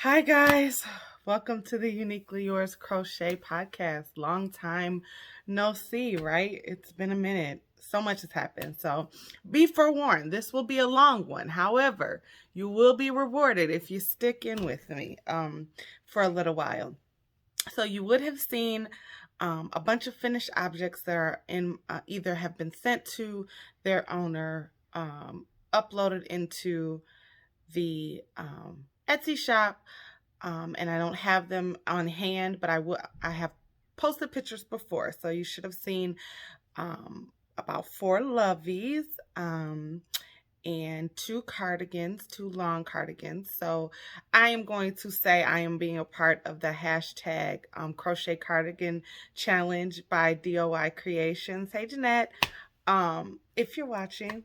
Hi guys, welcome to the Uniquely Yours Crochet podcast. Long time no see, right? It's been a minute. So much has happened. So be forewarned, this will be a long one. However, you will be rewarded if you stick in with me for a little while. So you would have seen a bunch of finished objects that are in either have been sent to their owner, uploaded into the Etsy shop, and I don't have them on hand, but I have posted pictures before, so you should have seen about 4 lovies, and 2 cardigans, 2 long cardigans. So I am going to say I am being a part of the hashtag crochet cardigan challenge by DOI Creations. Hey Jeanette, if you're watching.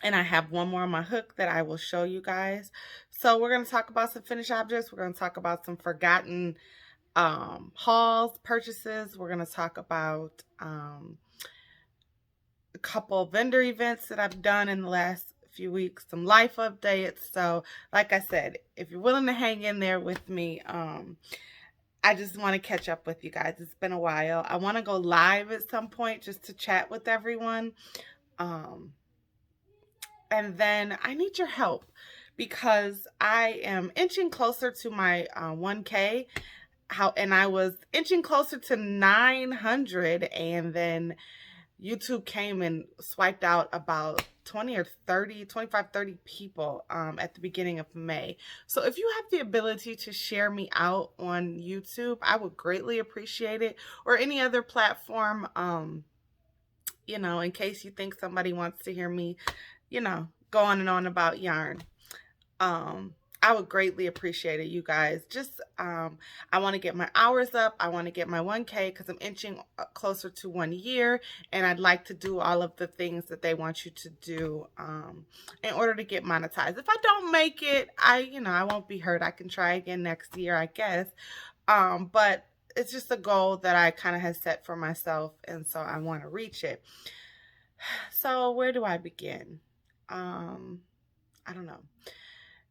And I have one more on my hook that I will show you guys. So we're going to talk about some finished objects. We're going to talk about some forgotten hauls, purchases. We're going to talk about a couple vendor events that I've done in the last few weeks, some life updates. So like I said, if you're willing to hang in there with me, I just want to catch up with you guys. It's been a while. I want to go live at some point just to chat with everyone. And then I need your help because I am inching closer to my 1K. And I was inching closer to 900, and then YouTube came and swiped out about 20 or 30, 25, 30 people at the beginning of May. So if you have the ability to share me out on YouTube, I would greatly appreciate it, or any other platform, in case you think somebody wants to hear me, go on about yarn. I would greatly appreciate it, you guys. Just, I want to get my hours up. I want to get my 1K because I'm inching closer to 1 year, and I'd like to do all of the things that they want you to do in order to get monetized. If I don't make it, I won't be hurt. I can try again next year, I guess. But it's just a goal that I kind of have set for myself, and so I want to reach it. So where do I begin? I don't know.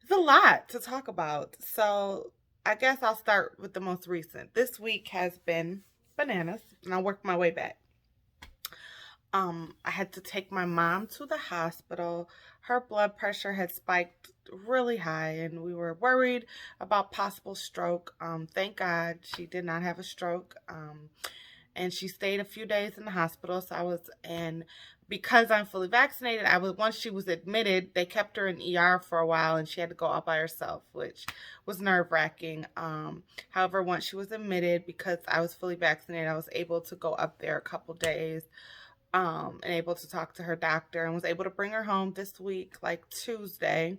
It's a lot to talk about. So I guess I'll start with the most recent. This week has been bananas, and I'll work my way back. I had to take my mom to the hospital. Her blood pressure had spiked really high, and we were worried about possible stroke. Thank God she did not have a stroke. And she stayed a few days in the hospital. So because I'm fully vaccinated, once she was admitted, they kept her in ER for a while, and she had to go out by herself, which was nerve-wracking. However, once she was admitted, because I was fully vaccinated, I was able to go up there a couple days, and able to talk to her doctor, and was able to bring her home this week, like Tuesday.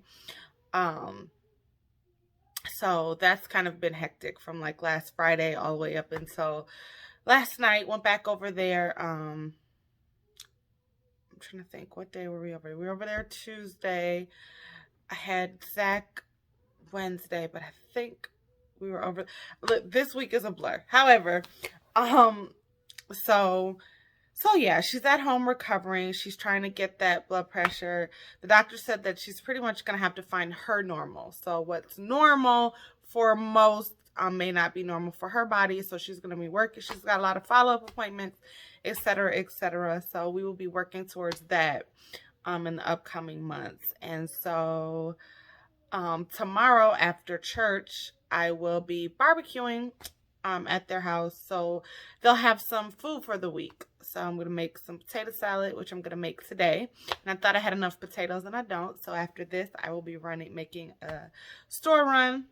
So that's kind of been hectic from like last Friday all the way up until last night. Went back over there. I'm trying to think, what day were we over there? We were over there Tuesday. I had Zach Wednesday, but I think we were over. Look, this week is a blur. However, so yeah, she's at home recovering. She's trying to get that blood pressure. The doctor said that she's pretty much going to have to find her normal. So what's normal for most may not be normal for her body. So she's going to be working. She's got a lot of follow-up appointments, etc., etc. So we will be working towards that in the upcoming months. And so tomorrow after church, I will be barbecuing at their house. So they'll have some food for the week. So I'm going to make some potato salad, which I'm going to make today. And I thought I had enough potatoes, and I don't. So after this, I will be making a store run.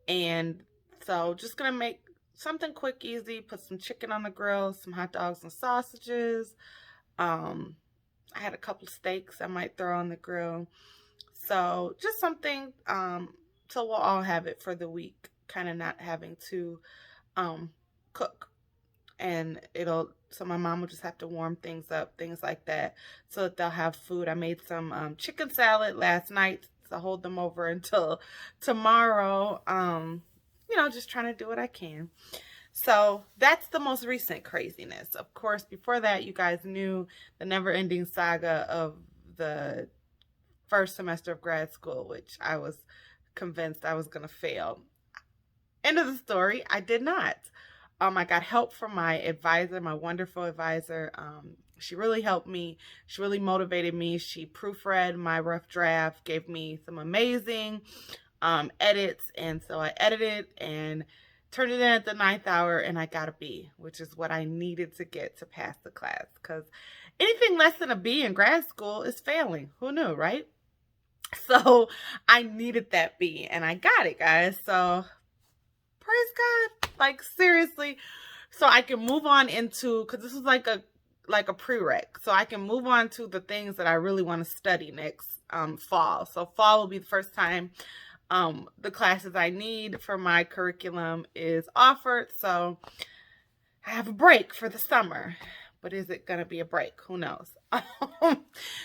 And so just going to make something quick, easy, put some chicken on the grill, some hot dogs and sausages. I had a couple steaks I might throw on the grill. So just something, so we'll all have it for the week, kind of not having to cook. And so my mom will just have to warm things up, things like that, so that they'll have food. I made some chicken salad last night to hold them over until tomorrow. Just trying to do what I can. So that's the most recent craziness. Of course, before that, you guys knew the never-ending saga of the first semester of grad school, which I was convinced I was going to fail. End of the story, I did not. I got help from my advisor, my wonderful advisor. She really helped me. She really motivated me. She proofread my rough draft, gave me some amazing edits. And so I edited and turned it in at the 9th hour, and I got a B, which is what I needed to get to pass the class. Because anything less than a B in grad school is failing. Who knew, right? So I needed that B, and I got it, guys. So praise God, like seriously. So I can move on into, because this is like a prereq, so I can move on to the things that I really want to study next fall. So fall will be the first time the classes I need for my curriculum is offered. So I have a break for the summer, but is it going to be a break? Who knows?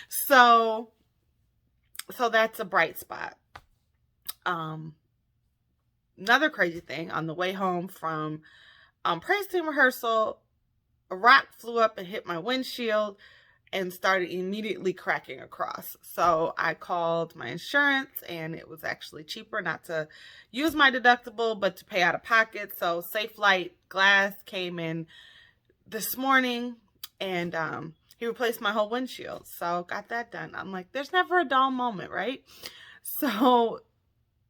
So that's a bright spot. Another crazy thing, on the way home from praise team rehearsal, a rock flew up and hit my windshield and started immediately cracking across. So I called my insurance, and it was actually cheaper not to use my deductible, but to pay out of pocket. So Safe Light Glass came in this morning, and he replaced my whole windshield. So got that done. I'm like, there's never a dull moment, right? So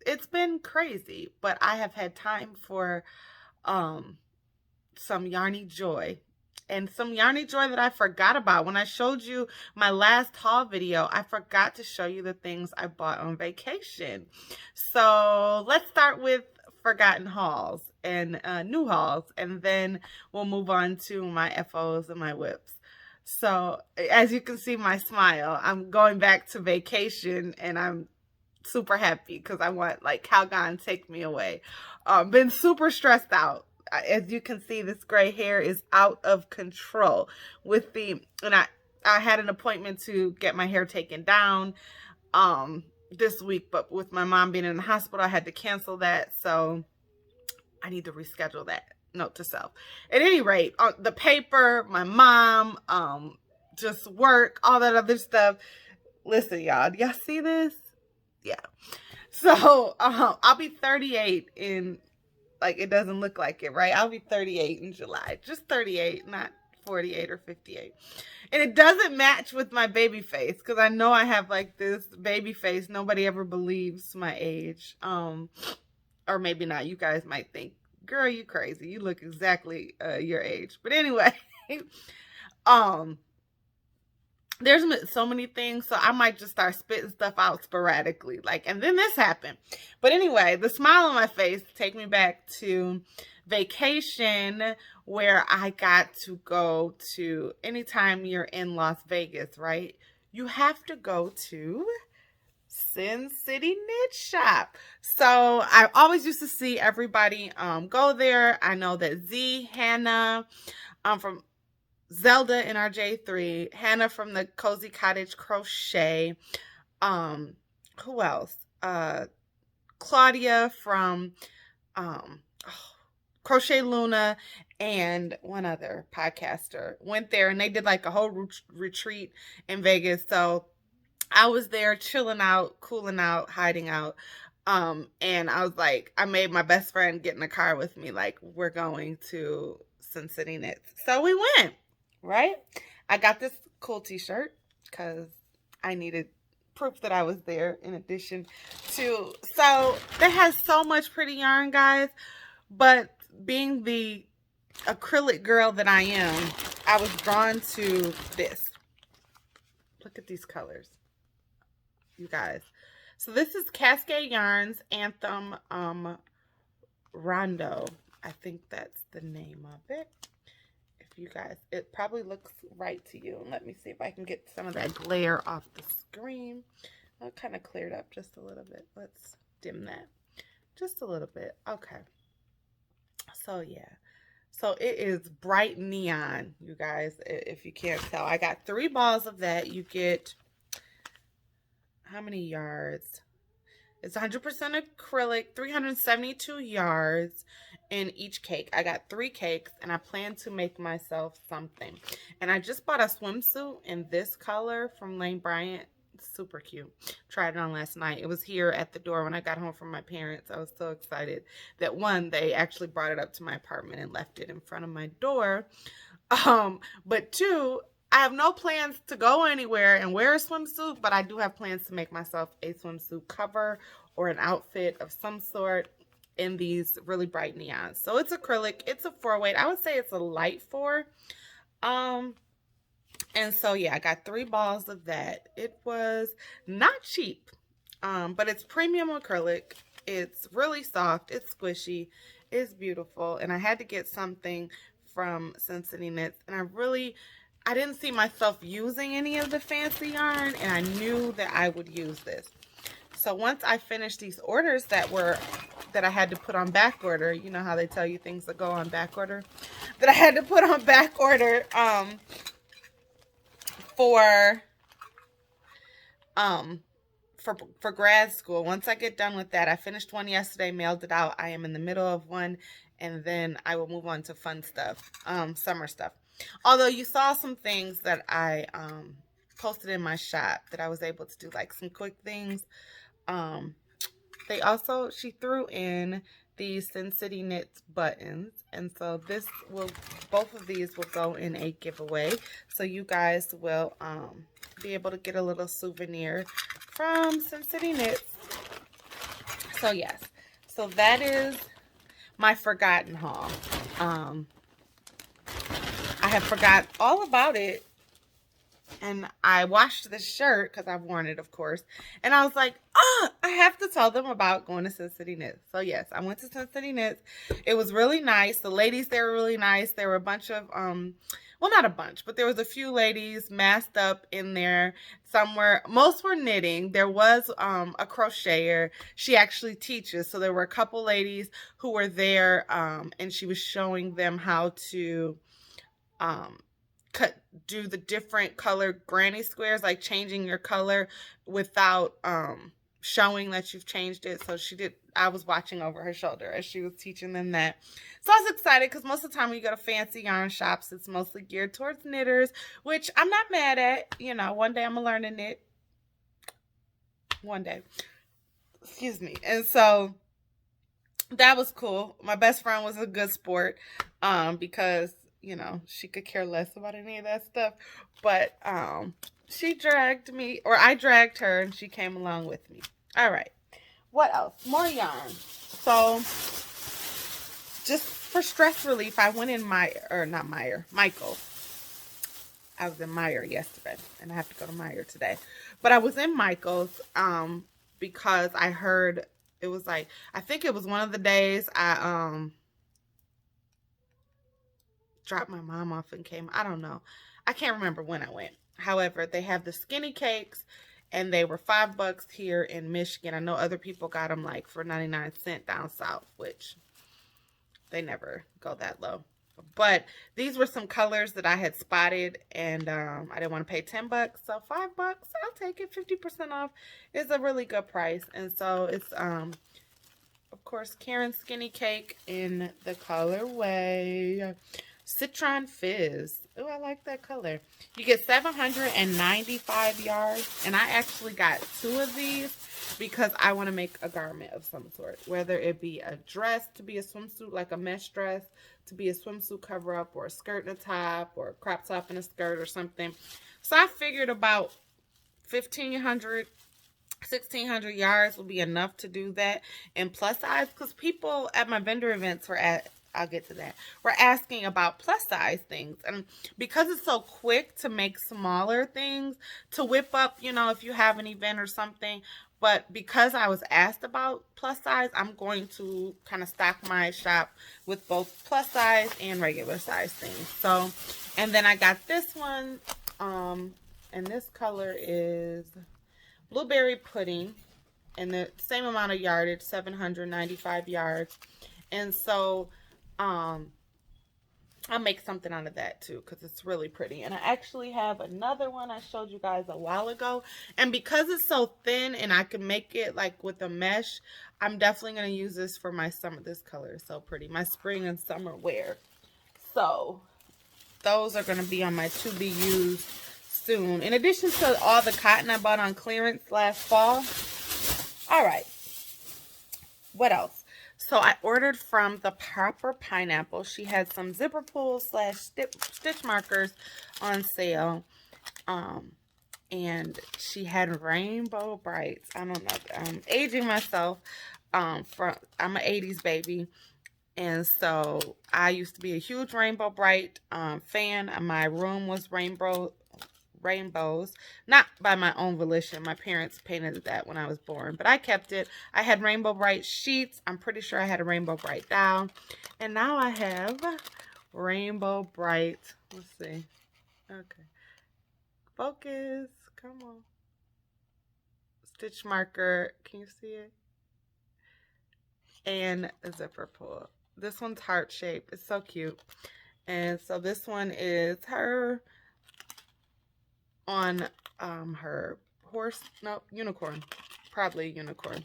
it's been crazy, but I have had time for some yarny joy. And some yarny joy that I forgot about. When I showed you my last haul video, I forgot to show you the things I bought on vacation. So let's start with forgotten hauls and new hauls, and then we'll move on to my FOs and my whips. So as you can see my smile, I'm going back to vacation, and I'm super happy because I want, like, Calgon, take me away. Been super stressed out. As you can see, this gray hair is out of control with and I had an appointment to get my hair taken down this week, but with my mom being in the hospital, I had to cancel that. So I need to reschedule that. Note to self. At any rate, the paper, my mom, just work, all that other stuff. Listen, y'all, do y'all see this? Yeah. So I'll be 38 in, like, it doesn't look like it, right? I'll be 38 in July. Just 38, not 48 or 58. And it doesn't match with my baby face, because I know I have, like, this baby face. Nobody ever believes my age. Or maybe not. You guys might think, girl, you crazy. You look exactly your age. But anyway, there's so many things, so I might just start spitting stuff out sporadically, like, and then this happened. But anyway, the smile on my face take me back to vacation, where I got to go to, anytime you're in Las Vegas, right, you have to go to Sin City Knit Shop. So I always used to see everybody go there. I know that Hannah from Zelda in our J3, Hannah from the Cozy Cottage Crochet, who else? Claudia from Crochet Luna, and one other podcaster went there, and they did like a whole retreat in Vegas. So I was there chilling out, cooling out, hiding out. And I was like, I made my best friend get in the car with me, like, we're going to Sin City Knits. So we went. Right? I got this cool t-shirt because I needed proof that I was there, in addition to, so that has so much pretty yarn, guys, but being the acrylic girl that I am, I was drawn to this. Look at these colors, you guys. So this is Cascade Yarns Anthem Rondo. I think that's the name of it. You guys, it probably looks right to you. And let me see if I can get some of that glare off the screen. It kind of cleared up just a little bit. Let's dim that just a little bit. Okay. So yeah, so it is bright neon, you guys, if you can't tell. I got 3 balls of that. You get how many yards? It's 100% acrylic, 372 yards in each cake. I got 3 cakes, and I plan to make myself something. And I just bought a swimsuit in this color from Lane Bryant super cute. Tried it on last night. It was here at the door when I got home from my parents. I was so excited that one, they actually brought it up to my apartment and left it in front of my door. But two, I have no plans to go anywhere and wear a swimsuit, but I do have plans to make myself a swimsuit cover or an outfit of some sort in these really bright neons. So it's acrylic. It's a 4-weight. I would say it's a light 4. And so, yeah, I got 3 balls of that. It was not cheap, but it's premium acrylic. It's really soft. It's squishy. It's beautiful. And I had to get something from Sin City Knits. And I didn't see myself using any of the fancy yarn, and I knew that I would use this. So once I finished these orders that I had to put on back order, you know how they tell you things that go on back order, that I had to put on back order, for grad school. Once I get done with that, I finished one yesterday, mailed it out. I am in the middle of one, and then I will move on to fun stuff, summer stuff. Although you saw some things that I posted in my shop that I was able to do, like some quick things. She threw in these Sin City Knits buttons, and so both of these will go in a giveaway, so you guys will be able to get a little souvenir from Sin City Knits. So yes, so that is my forgotten haul. I have forgot all about it, and I washed this shirt because I've worn it, of course, and I was like, I have to tell them about going to Sin City Knits. So yes, I went to Sin City Knits. It was really nice. The ladies there were really nice. There were a bunch of well, not a bunch, but there was a few ladies masked up in there. Most were knitting. There was a crocheter. She actually teaches, so there were a couple ladies who were there, and she was showing them how to do the different color granny squares, like changing your color without showing that you've changed it. So I was watching over her shoulder as she was teaching them that. So I was excited because most of the time when you go to fancy yarn shops, it's mostly geared towards knitters, which I'm not mad at. You know, one day I'm gonna learn to knit. One day. Excuse me. And so that was cool. My best friend was a good sport, because you know, she could care less about any of that stuff. But she dragged me, or I dragged her, and she came along with me. All right. What else? More yarn. So just for stress relief, I went in Michael's. I was in Meijer yesterday, and I have to go to Meijer today. But I was in Michael's because I heard it was like, I think it was one of the days I dropped my mom off and came. I don't know. I can't remember when I went. However, they have the skinny cakes, and they were $5 here in Michigan. I know other people got them like for 99 cents down south, which they never go that low. But these were some colors that I had spotted, and I didn't want to pay $10, so $5, I'll take it. 50% off is a really good price. And so it's of course, Karen's Skinny Cake in the colorway Citron Fizz. Oh, I like that color. You get 795 yards, and I actually got 2 of these because I want to make a garment of some sort, whether it be a dress to be a swimsuit, like a mesh dress to be a swimsuit cover-up, or a skirt and a top, or a crop top and a skirt or something. So I figured about 1,500, 1,600 yards will be enough to do that in plus size, because people at my vendor events I'll get to that. We're asking about plus size things. And because it's so quick to make smaller things to whip up, you know, if you have an event or something. But because I was asked about plus size, I'm going to kind of stock my shop with both plus size and regular size things. So, and then I got this one, and this color is Blueberry Pudding, and the same amount of yardage, 795 yards. And so I'll make something out of that too, because it's really pretty. And I actually have another one I showed you guys a while ago, and because it's so thin and I can make it like with a mesh, I'm definitely going to use this for my summer. This color is so pretty, my spring and summer wear. So those are going to be on my to be used soon, in addition to all the cotton I bought on clearance last fall. All right, what else? So I ordered from the Proper Pineapple. She had some zipper pulls / stitch markers on sale. And she had Rainbow Brights. I don't know. I'm aging myself. I'm an 80s baby. And so I used to be a huge Rainbow Bright fan. My room was rainbows, not by my own volition. My parents painted that when I was born, but I kept it. I had Rainbow Bright sheets. I'm pretty sure I had a Rainbow Bright doll. And now I have Rainbow Bright. Let's see. Okay. Focus. Come on. Stitch marker. Can you see it? And a zipper pull. This one's heart shaped. It's so cute. And so this one is her on her unicorn. Probably a unicorn.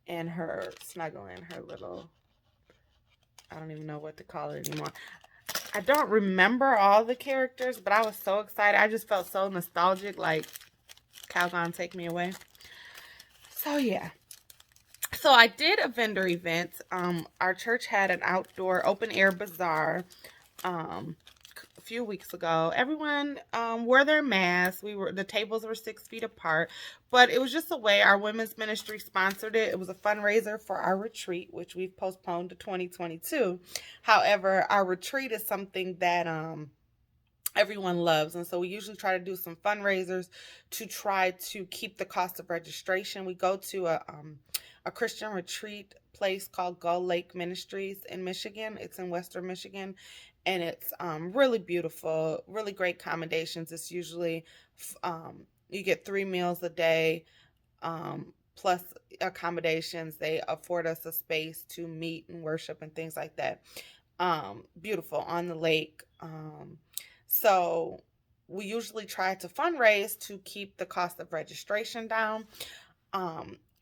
And her snuggling her little, I don't even know what to call it anymore. I don't remember all the characters, but I was so excited. I just felt so nostalgic, like Calgon, take me away. So yeah. So I did a vendor event. Our church had an outdoor open air bazaar a few weeks ago. Everyone wore their masks. The tables were 6 feet apart, but it was just a way. Our women's ministry sponsored it. It was a fundraiser for our retreat, which we've postponed to 2022. However, our retreat is something that everyone loves, and so we usually try to do some fundraisers to try to keep the cost of registration. We go to a Christian retreat place called Gull Lake Ministries in Michigan. It's in Western Michigan, and it's really beautiful, really great accommodations. It's usually you get 3 meals a day plus accommodations. They afford us a space to meet and worship and things like that. Beautiful on the lake. So we usually try to fundraise to keep the cost of registration down.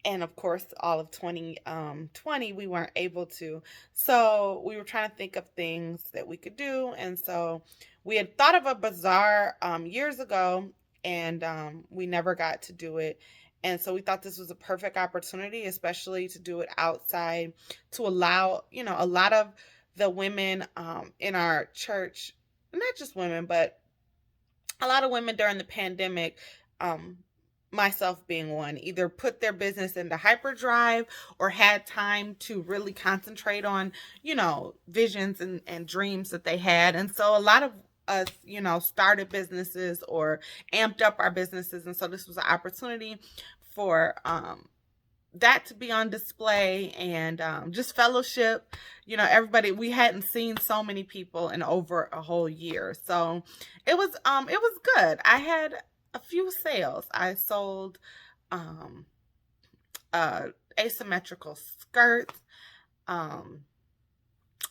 And of course, all of 2020, we weren't able to. So we were trying to think of things that we could do. And so we had thought of a bazaar years ago, and we never got to do it. And so we thought this was a perfect opportunity, especially to do it outside, to allow, a lot of the women in our church, not just women, but a lot of women during the pandemic, myself being one, either put their business into hyperdrive or had time to really concentrate on, visions and dreams that they had. And so a lot of us, started businesses or amped up our businesses. And so this was an opportunity for that to be on display and just fellowship. Everybody, we hadn't seen so many people in over a whole year. So it was good. I had a few sales. I sold asymmetrical skirts,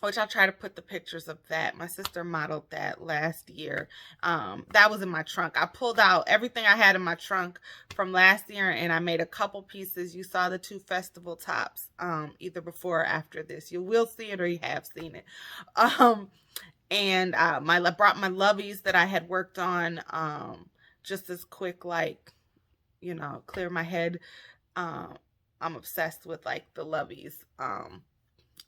which I'll try to put the pictures of that. My sister modeled that last year. That was in my trunk. I pulled out everything I had in my trunk from last year, and I made a couple pieces. You saw the 2 festival tops, either before or after this. You will see it or you have seen it. And I brought my loveys that I had worked on, just as quick, clear my head. I'm obsessed with the loveys.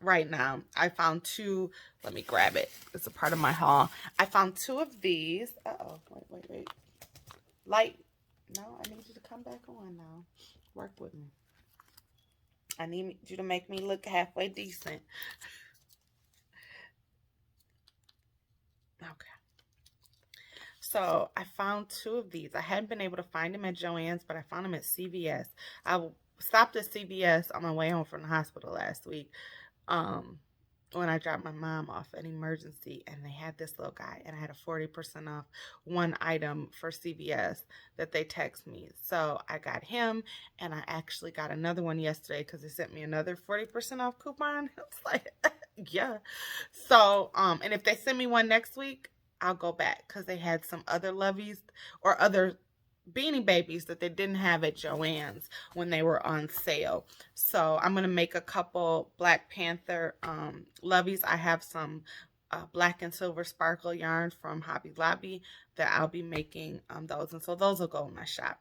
Right now, I found 2. Let me grab it. It's a part of my haul. I found 2 of these. Wait. Light. No, I need you to come back on now. Work with me. I need you to make me look halfway decent. Okay. So I found 2 of these. I hadn't been able to find them at Joann's, but I found them at CVS. I stopped at CVS on my way home from the hospital last week. When I dropped my mom off an emergency, and they had this little guy, and I had a 40% off one item for CVS that they text me. So I got him, and I actually got another one yesterday because they sent me another 40% off coupon. It's like, yeah. So, and if they send me one next week, I'll go back because they had some other loveys or other Beanie Babies that they didn't have at Joann's when they were on sale. So I'm going to make a couple Black Panther loveys. I have some black and silver sparkle yarn from Hobby Lobby that I'll be making those. And so those will go in my shop.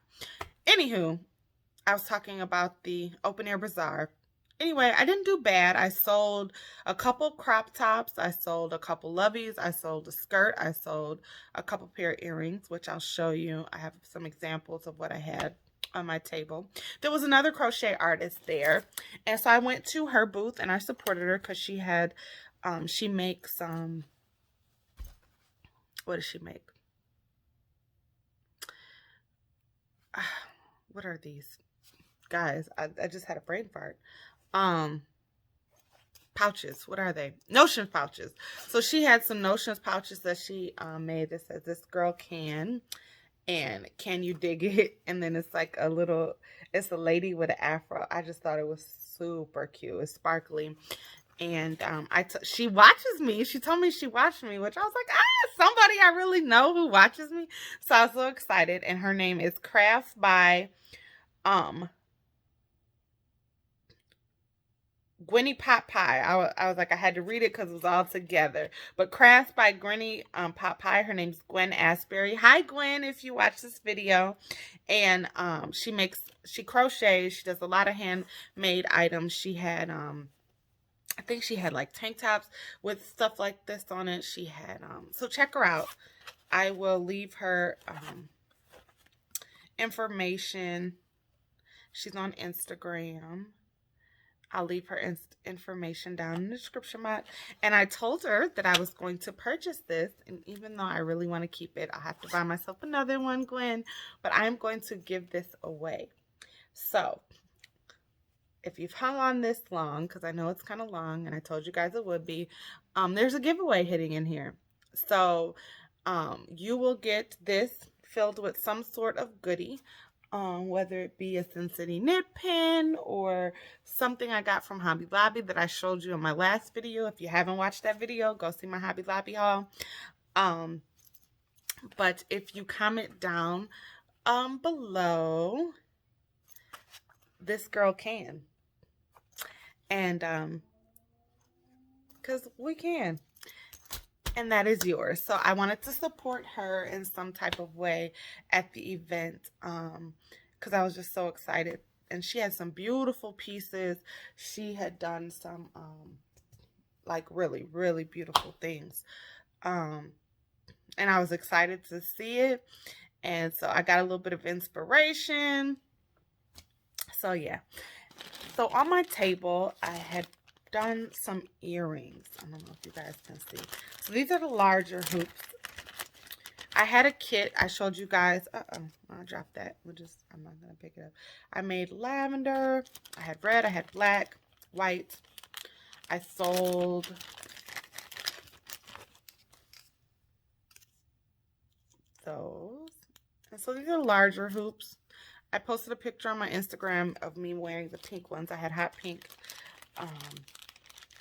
Anywho, I was talking about the open air bazaar. Anyway, I didn't do bad. I sold a couple crop tops. I sold a couple loveys. I sold a skirt. I sold a couple pair of earrings, which I'll show you. I have some examples of what I had on my table. There was another crochet artist there. And so I went to her booth and I supported her because she had, she makes, what does she make? What are these? Guys, I just had a brain fart. Pouches. What are they? Notion pouches. So she had some Notions pouches that she made that says "This girl can," and "Can you dig it?" And then it's like a little, it's a lady with an afro. I just thought it was super cute. It's sparkly. And she watches me. She told me she watched me, which I was like, somebody I really know who watches me. So I was so excited. And her name is Crafts by Gwenny Pot Pie. I was like, I had to read it because it was all together. But Crafts by Gwenny Pot Pie. Her name's Gwen Asbury. Hi, Gwen, if you watch this video. And she crochets. She does a lot of handmade items. She had, I think she had like tank tops with stuff like this on it. She had, so check her out. I will leave her information. She's on Instagram. I'll leave her information down in the description box. And I told her that I was going to purchase this. And even though I really want to keep it, I'll have to buy myself another one, Gwen. But I'm going to give this away. So, if you've hung on this long, because I know it's kind of long, and I told you guys it would be, there's a giveaway hitting in here. So, you will get this filled with some sort of goodie. Whether it be a Sin City knit pin or something I got from Hobby Lobby that I showed you in my last video. If you haven't watched that video, go see my Hobby Lobby haul. But if you comment down below, "This girl can," and because we can. And that is yours. So I wanted to support her in some type of way at the event because I was just so excited. And she had some beautiful pieces. She had done some like really, really beautiful things. And I was excited to see it. And so I got a little bit of inspiration. So yeah. So on my table, I had done some earrings. I don't know if you guys can see. So these are the larger hoops. I had a kit. I showed you guys. I dropped that. I'm not going to pick it up. I made lavender. I had red. I had black, white. I sold those. And so these are larger hoops. I posted a picture on my Instagram of me wearing the pink ones. I had hot pink.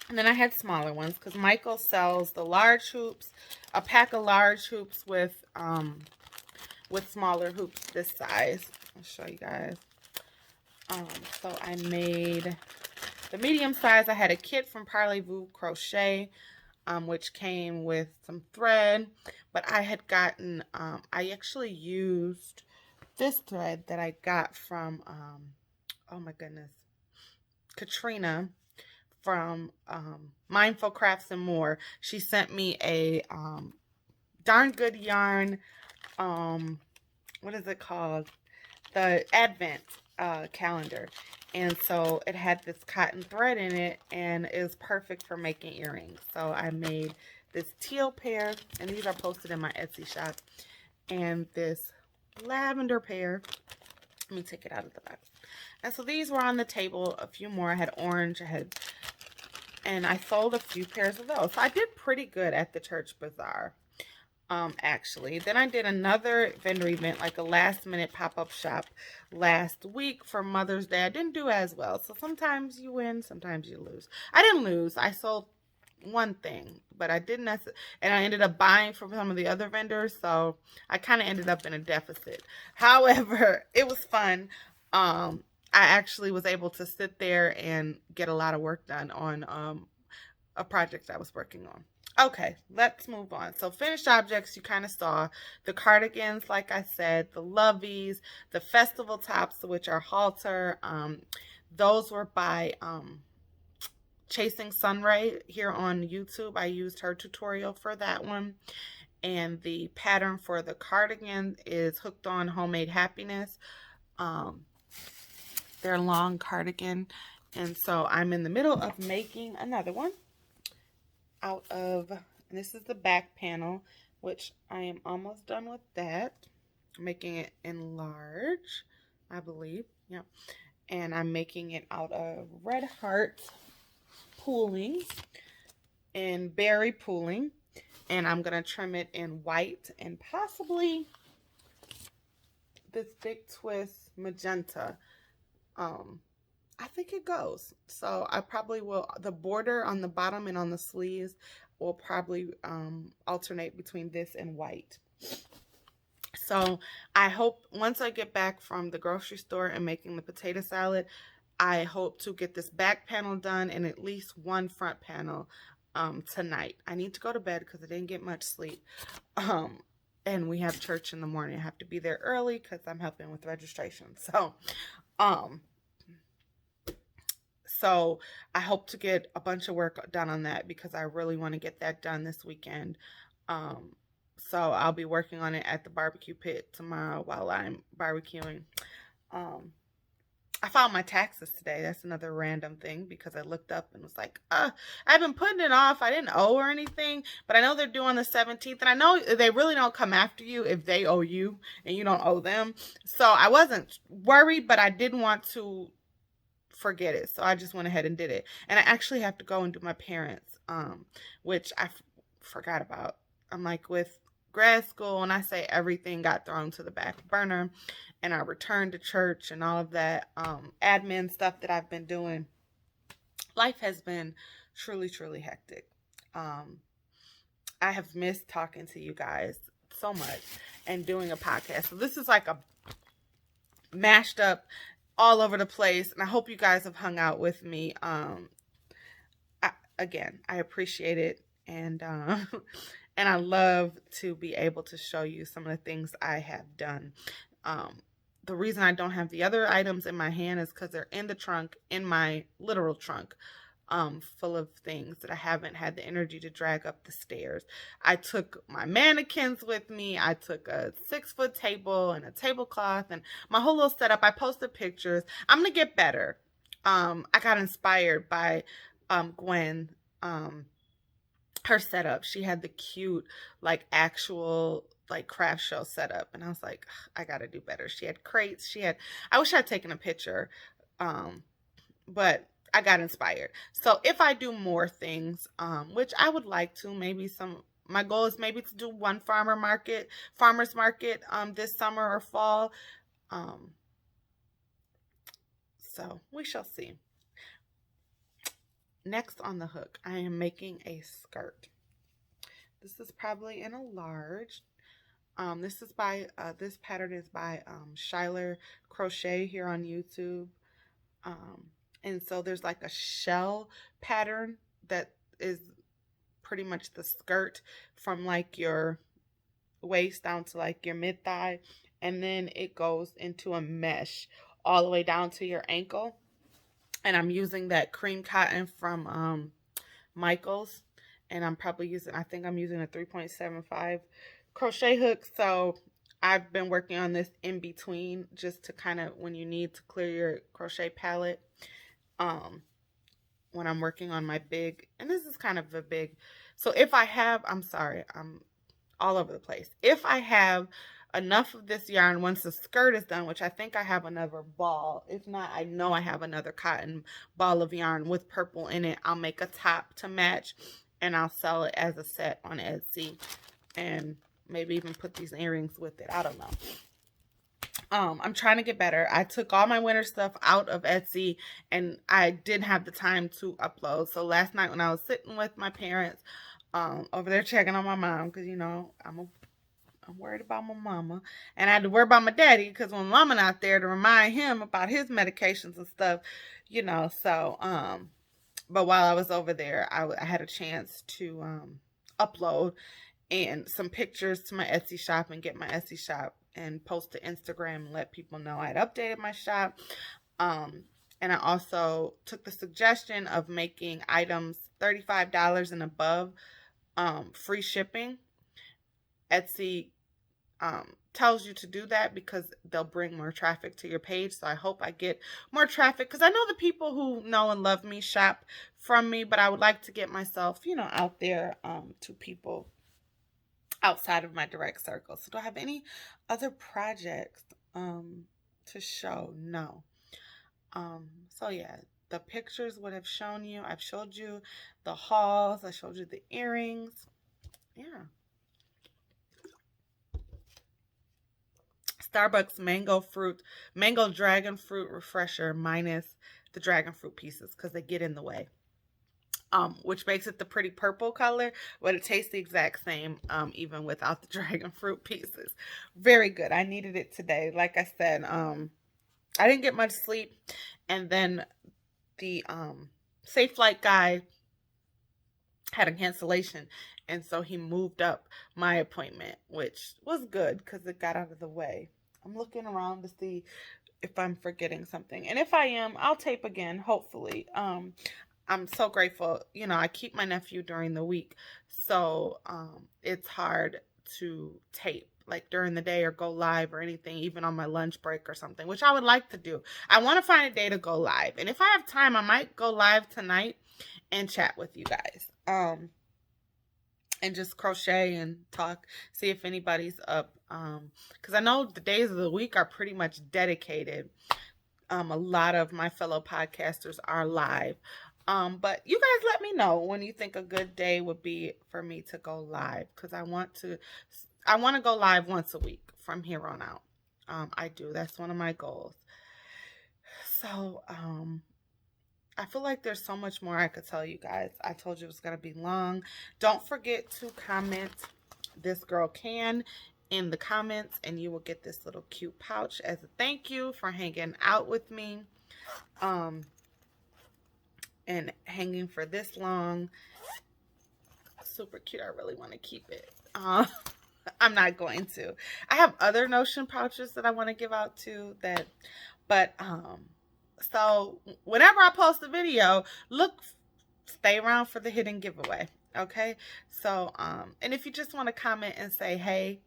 And then I had smaller ones because Michael sells the large hoops, a pack of large hoops with smaller hoops this size. I'll show you guys. So I made the medium size. I had a kit from Parlez-Vous Crochet, which came with some thread, but I had gotten, I actually used this thread that I got from, oh my goodness, Katrina from Mindful Crafts and More. She sent me a darn good yarn, what is it called? The Advent calendar. And so it had this cotton thread in it and it was perfect for making earrings. So I made this teal pair, and these are posted in my Etsy shop, and this lavender pair. Let me take it out of the box. And so these were on the table. A few more. I had orange. And I sold a few pairs of those. So I did pretty good at the church bazaar, actually. Then I did another vendor event, like a last minute pop-up shop last week for Mother's Day. I didn't do as well. So sometimes you win, sometimes you lose. I didn't lose. I sold one thing, but I didn't necessarily, and I ended up buying from some of the other vendors, so I kind of ended up in a deficit. However, it was fun. I actually was able to sit there and get a lot of work done on a project I was working on. Okay, let's move on. So finished objects, you kind of saw. The cardigans, like I said, the loveys, the festival tops, which are halter. Those were by Chasing Sunray here on YouTube. I used her tutorial for that one. And the pattern for the cardigan is Hooked on Homemade Happiness. They're long cardigan. And so I'm in the middle of making another one out of, and this is the back panel, which I am almost done with that. I'm making it in large, I believe. Yep. And I'm making it out of Red Heart pooling and berry pooling. And I'm going to trim it in white and possibly this Big Twist magenta. I think it goes. So I probably will, the border on the bottom and on the sleeves will probably alternate between this and white. So I hope once I get back from the grocery store and making the potato salad, I hope to get this back panel done and at least one front panel tonight. I need to go to bed because I didn't get much sleep. And we have church in the morning. I have to be there early because I'm helping with registration. So I hope to get a bunch of work done on that because I really want to get that done this weekend. So I'll be working on it at the barbecue pit tomorrow while I'm barbecuing. I filed my taxes today. That's another random thing because I looked up and was like, I've been putting it off. I didn't owe or anything, but I know they're due on the 17th. And I know they really don't come after you if they owe you and you don't owe them. So I wasn't worried, but I didn't want to forget it. So I just went ahead and did it. And I actually have to go and do my parents, which I forgot about. I'm like with grad school, and I say everything got thrown to the back burner, and I returned to church and all of that admin stuff that I've been doing. Life has been truly, truly hectic. I have missed talking to you guys so much and doing a podcast. So this is like a mashed up all over the place, and I hope you guys have hung out with me. Again, I appreciate it, and I love to be able to show you some of the things I have done. The reason I don't have the other items in my hand is because they're in the trunk, in my literal trunk, full of things that I haven't had the energy to drag up the stairs. I took my mannequins with me. I took a 6-foot table and a tablecloth and my whole little setup. I posted pictures. I'm going to get better. I got inspired by Gwen, her setup. She had the cute, like actual like craft show setup, and I was like, I gotta do better. She had crates. I wish I'd taken a picture, but I got inspired. So if I do more things, which I would like to, my goal is maybe to do one farmer's market this summer or fall. So we shall see. Next on the hook, I am making a skirt. This is probably in a large. This pattern is by Schuyler Crochet here on YouTube. And so there's like a shell pattern that is pretty much the skirt from like your waist down to like your mid thigh. And then it goes into a mesh all the way down to your ankle. And I'm using that cream cotton from Michaels. And I think I'm using a 3.75 crochet hook. So I've been working on this in between just to kind of when you need to clear your crochet palette. When I'm working on my big, and this is kind of a big, so if I have, I'm sorry, I'm all over the place. If I have enough of this yarn once the skirt is done, which I think I have another ball. If not, I know I have another cotton ball of yarn with purple in it. I'll make a top to match and I'll sell it as a set on Etsy and maybe even put these earrings with it. I don't know. I'm trying to get better. I took all my winter stuff out of Etsy and I didn't have the time to upload. So last night when I was sitting with my parents over there checking on my mom, because you know I'm worried about my mama, and I had to worry about my daddy because when mama not there to remind him about his medications and stuff, you know. So but while I was over there, I had a chance to upload and some pictures to my Etsy shop and get my Etsy shop and post to Instagram and let people know I'd updated my shop. And I also took the suggestion of making items $35 and above free shipping. Etsy tells you to do that because they'll bring more traffic to your page. So I hope I get more traffic, because I know the people who know and love me shop from me, but I would like to get myself, out there to people outside of my direct circle. So do I have any other projects to show? No. So yeah, the pictures would have shown you. I've showed you the hauls. I showed you the earrings. Yeah. Starbucks mango dragon fruit refresher minus the dragon fruit pieces because they get in the way. Which makes it the pretty purple color, but it tastes the exact same, even without the dragon fruit pieces. Very good. I needed it today. Like I said, I didn't get much sleep, and then the Safe Flight guy had a cancellation, and so he moved up my appointment, which was good because it got out of the way. I'm looking around to see if I'm forgetting something, and if I am, I'll tape again, hopefully. I'm so grateful. I keep my nephew during the week, so it's hard to tape like during the day or go live or anything, even on my lunch break or something, which I would like to do. I want to find a day to go live, and if I have time, I might go live tonight and chat with you guys, and just crochet and talk, see if anybody's up, because I know the days of the week are pretty much dedicated. A lot of my fellow podcasters are live. But you guys let me know when you think a good day would be for me to go live, because I want to go live once a week from here on out. I do. That's one of my goals. So, I feel like there's so much more I could tell you guys. I told you it was going to be long. Don't forget to comment "This Girl Can" in the comments, and you will get this little cute pouch as a thank you for hanging out with me. And hanging for this long. Super cute. I really want to keep it. I'm not going to. I have other Notion pouches that I want to give out too. So whenever I post a video, stay around for the hidden giveaway. Okay. So, and if you just want to comment and say, hey,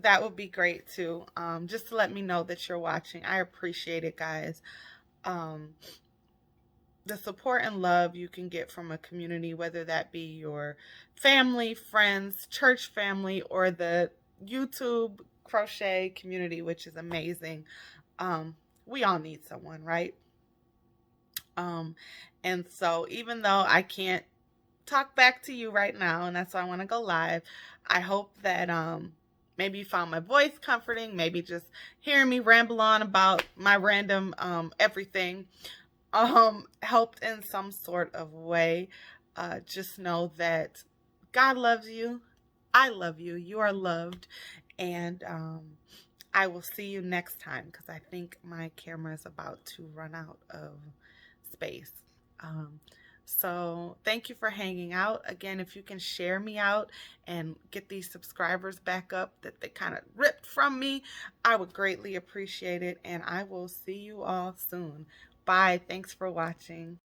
that would be great too. Just to let me know that you're watching. I appreciate it, guys. The support and love you can get from a community, whether that be your family, friends, church family, or the YouTube crochet community, which is amazing. We all need someone, right? And so even though I can't talk back to you right now, and that's why I want to go live, I hope that maybe you found my voice comforting, maybe just hearing me ramble on about my random everything helped in some sort of way. Just know that God loves you. I love you. You are loved. And I will see you next time, because I think my camera is about to run out of space. So thank you for hanging out. Again, if you can share me out and get these subscribers back up that they kind of ripped from me, I would greatly appreciate it. And I will see you all soon. Bye. Thanks for watching.